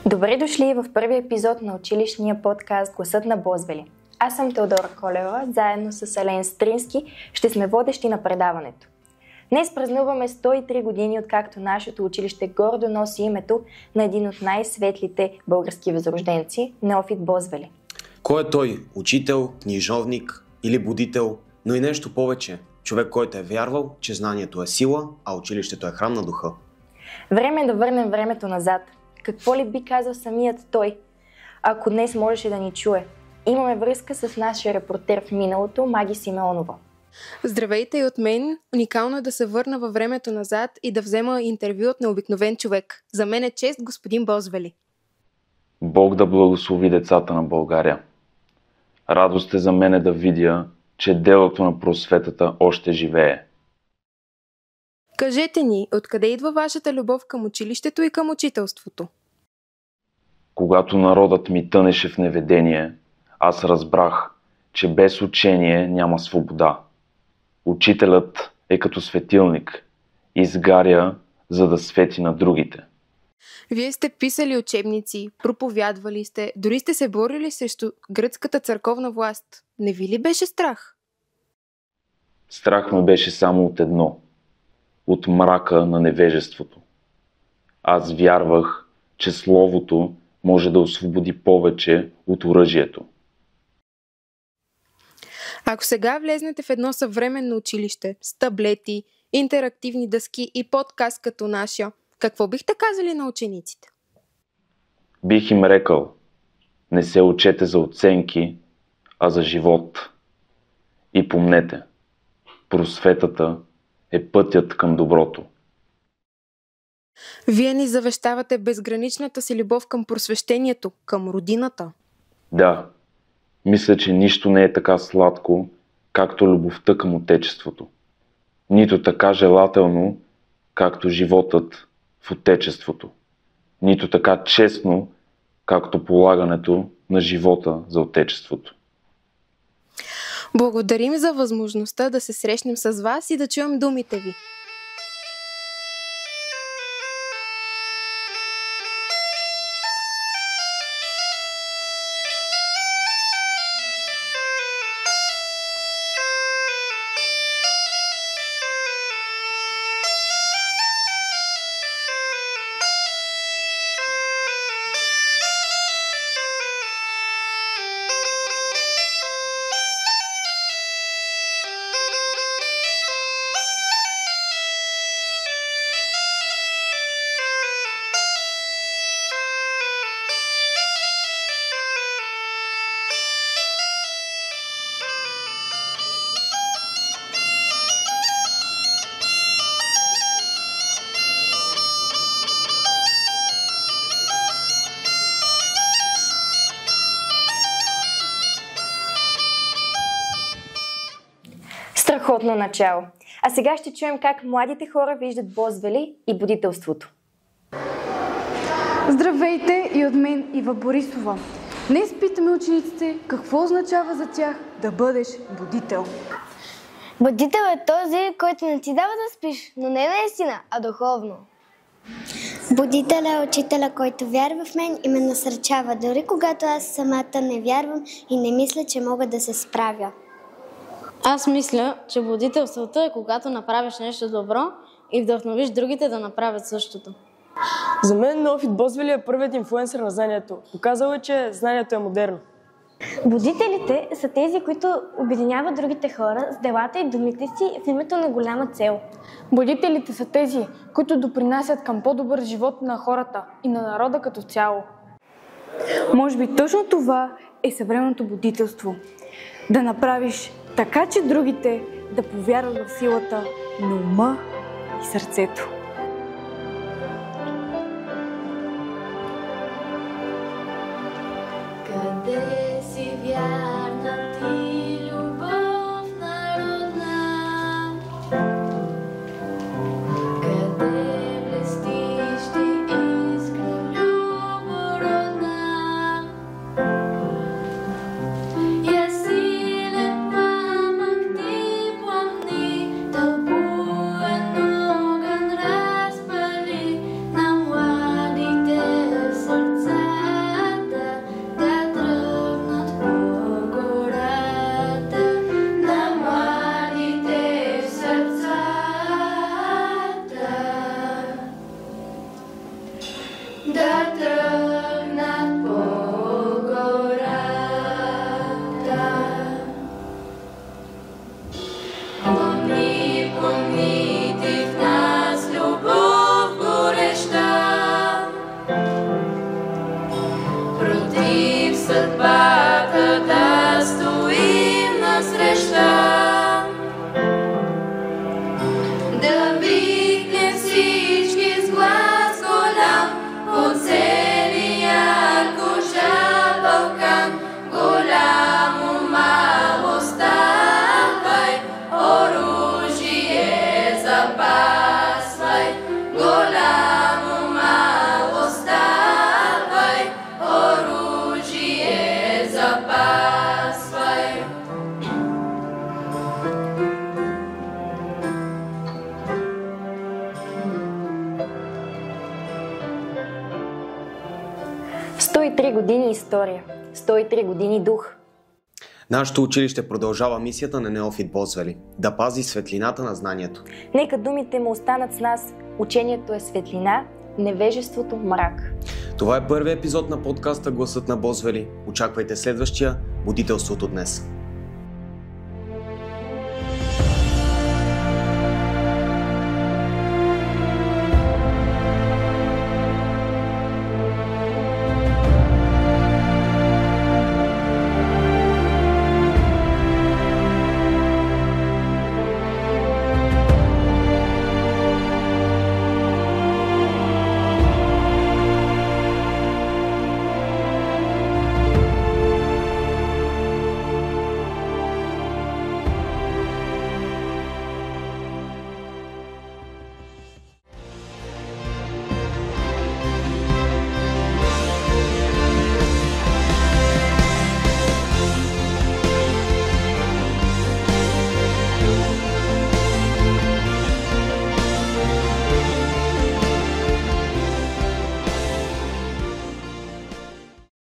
Добре дошли в първи епизод на училищния подкаст "Гласът на Бозвели". Аз съм Теодора Колева, заедно с Елен Стрински ще сме водещи на предаването. Днес празнуваме 103 години, откакто нашето училище гордо носи името на един от най-светлите български възрожденци – Неофит Бозвели. Кой е той? Учител, книжовник или будител, но и нещо повече. Човек, който е вярвал, че знанието е сила, а училището е храм на духа. Време е да върнем времето назад. Какво ли би казал самият той, ако днес можеше да ни чуе? Имаме връзка с нашия репортер в миналото, Маги Симеонова. Здравейте и от мен. Уникално е да се върна във времето назад и да взема интервю от необикновен човек. За мен е чест, господин Бозвели. Бог да благослови децата на България. Радост е за мене да видя, че делото на просветата още живее. Кажете ни, откъде идва вашата любов към училището и към учителството? Когато народът ми тънеше в неведение, аз разбрах, че без учение няма свобода. Учителят е като светилник, изгаря, за да свети на другите. Вие сте писали учебници, проповядвали сте, дори сте се борили срещу гръцката църковна власт. Не ви ли беше страх? Страх ме беше само от едно – от мрака на невежеството. Аз вярвах, че Словото може да освободи повече от оръжието. Ако сега влезнете в едно съвременно училище с таблети, интерактивни дъски и подкаст като нашия, какво бихте казали на учениците? Бих им рекал, не се учете за оценки, а за живот. И помнете, просветата е пътят към доброто. Вие ни завещавате безграничната си любов към просвещението, към родината. Да, мисля, че нищо не е така сладко, както любовта към Отечеството. Нито така желателно, както животът в Отечеството. Нито така честно, както полагането на живота за Отечеството. Благодарим за възможността да се срещнем с вас и да чуем думите ви. Страхотно начало. А сега ще чуем как младите хора виждат Бозвели и будителството. Здравейте и от мен, Ива Борисова. Днес питаме учениците какво означава за тях да бъдеш будител. Будител е този, който не ти дава да спиш, но не наистина, а духовно. Будител е учителя, който вярва в мен и ме насърчава, дори когато аз самата не вярвам и не мисля, че мога да се справя. Аз мисля, че будителството е когато направиш нещо добро и вдъхновиш другите да направят същото. За мен Неофит Бозвели е първият инфлуенсър на знанието. Показал е, че знанието е модерно. Будителите са тези, които обединяват другите хора с делата и думите си в името на голяма цел. Будителите са тези, които допринасят към по-добър живот на хората и на народа като цяло. Може би точно това е съвременното будителство. Да направиш така, че другите да повярват в силата на ума и сърцето. Къде си вярна ти, любов народна? Къде блестиш ти, искра любородна? Я силен пламък ти пламни, тълпуен огън 103 години история, 103 години дух. Нашето училище продължава мисията на Неофит Бозвели – да пази светлината на знанието. Нека думите му останат с нас. Учението е светлина, невежеството мрак. Това е първият епизод на подкаста Гласът на Бозвели. Очаквайте следващия – Будителството днес.